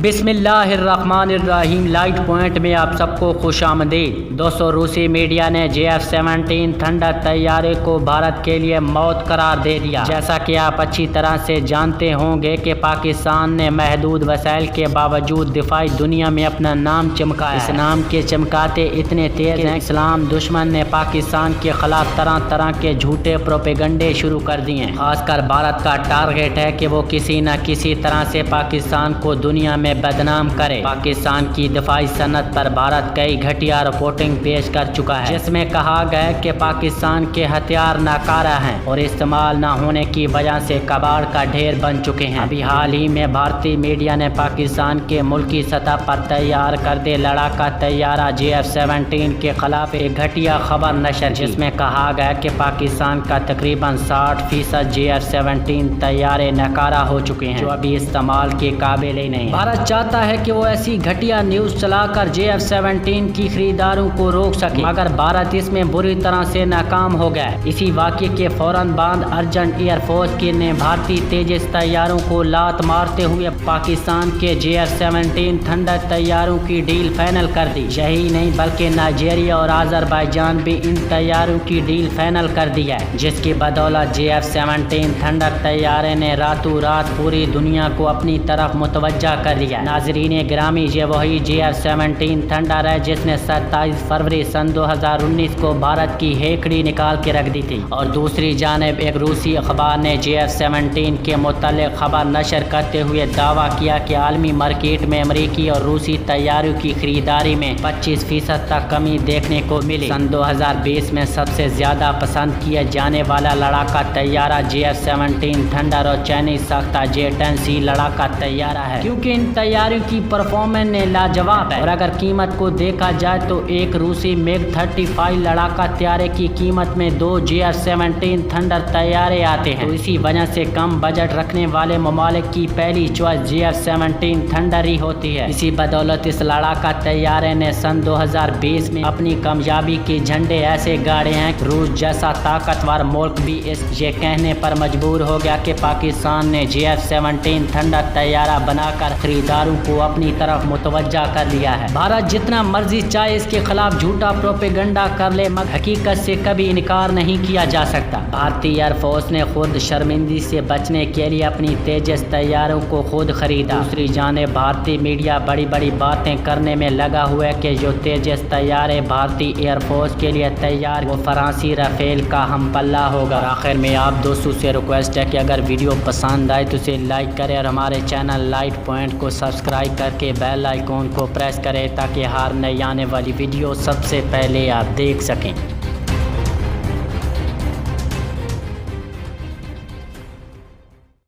بسم اللہ الرحمن الرحیم۔ لائٹ پوائنٹ میں آپ سب کو خوش آمدید۔ دوستو، روسی میڈیا نے JF-17 تھنڈر طیارے کو بھارت کے لیے موت قرار دے دیا۔ جیسا کہ آپ اچھی طرح سے جانتے ہوں گے کہ پاکستان نے محدود وسائل کے باوجود دفاعی دنیا میں اپنا نام چمکایا۔ اس نام کے چمکاتے اتنے تیز ہیں، اسلام دشمن نے پاکستان کے خلاف طرح طرح کے جھوٹے پروپیگنڈے شروع کر دیے ہیں۔ خاص کر بھارت کا ٹارگیٹ ہے کہ وہ کسی نہ کسی طرح سے پاکستان کو دنیا میں بدنام کرے۔ پاکستان کی دفاعی صنعت پر بھارت کئی گھٹیا رپورٹنگ پیش کر چکا ہے، جس میں کہا گیا کہ پاکستان کے ہتھیار ناکارہ ہیں اور استعمال نہ ہونے کی وجہ سے کباڑ کا ڈھیر بن چکے ہیں۔ ابھی حال ہی میں بھارتی میڈیا نے پاکستان کے ملکی سطح پر تیار کردہ لڑاکا طیارہ JF-17 کے خلاف ایک گھٹیا خبر نشر کی، جس میں کہا گیا کہ پاکستان کا تقریباً 60% JF-17 طیارے ناکارہ ہو چکے ہیں، جو ابھی استعمال کے قابل ہی نہیں۔ بھارت چاہتا ہے کہ وہ ایسی گھٹیا نیوز چلا کر JF-17 کی خریداروں کو روک سکے، مگر بھارت اس میں بری طرح سے ناکام ہو گیا۔ اسی واقعے کے فوراً بعد ارجنٹ ایئر فورس نے بھارتی تیجس طیاروں کو لات مارتے ہوئے پاکستان کے JF-17 تھنڈر طیاروں کی ڈیل فائنل کر دی۔ یہی نہیں بلکہ نائجیریا اور آذربائیجان بھی ان طیاروں کی ڈیل فائنل کر دی ہے، جس کی بدولت JF-17 تھنڈر طیارے نے راتوں رات پوری دنیا کو اپنی طرف متوجہ کر لیا۔ ناظرین گرامی، یہ وہی JF-17 تھنڈر ہے جس نے 27 فروری سن 2019 کو بھارت کی ہیکڑی نکال کے رکھ دی تھی، اور دوسری جانب ایک روسی اخبار نے JF-17 کے متعلق خبر نشر کرتے ہوئے دعویٰ کیا کہ عالمی مارکیٹ میں امریکی اور روسی طیاروں کی خریداری میں 25% تک کمی دیکھنے کو ملی۔ سن 2020 میں سب سے زیادہ پسند کیا جانے والا لڑاکا طیارہ JF-17 تھنڈر اور چائنیز ساختہ J-10C لڑاکا طیارہ ہے، کیونکہ ان طیاروں کی پرفارمنس لاجواب ہے، اور اگر قیمت کو دیکھا جائے تو ایک روسی MiG-35 لڑاکا طیارے کی قیمت میں 2 JF-17 تھنڈر طیارے آتے ہیں، تو اسی وجہ سے کم بجٹ رکھنے والے ممالک کی پہلی چوائس JF-17 تھنڈر ہی ہوتی ہے۔ اسی بدولت اس لڑاکا طیارے نے سن 2020 میں اپنی کامیابی کے جھنڈے ایسے گاڑے ہیں کہ روس جیسا طاقتور ملک بھی یہ کہنے پر مجبور ہو گیا کہ پاکستان نے JF-17 تھنڈر طیارہ بنا کر خریداروں کو اپنی طرف متوجہ کر لیا ہے۔ بھارت جتنا مرضی چاہے اس کے خلاف جھوٹا پروپیگنڈا کر لے، مگر حقیقت سے کبھی انکار نہیں کیا جا سکتا۔ بھارتی ایئر فورس نے خود شرمندگی سے بچنے کے لیے اپنی تیجس طیاروں کو خود خریدا۔ دوسری جانب بھارتی میڈیا بڑی بڑی باتیں کرنے میں لگا ہوا ہے کہ جو تیجس طیارے بھارتی ایئر فورس کے لیے تیار وہ فرانسی رافیل کا ہم پلہ ہوگا۔ اور آخر میں آپ دوستوں سے ریکویسٹ ہے کہ اگر ویڈیو پسند آئے تو اسے لائک کریں اور ہمارے چینل لائٹ پوائنٹ کو سبسکرائب کر کے بیل آئیکن کو پریس کریں تاکہ ہر نئی آنے والی ویڈیو سب سے پہلے آپ دیکھ سکیں۔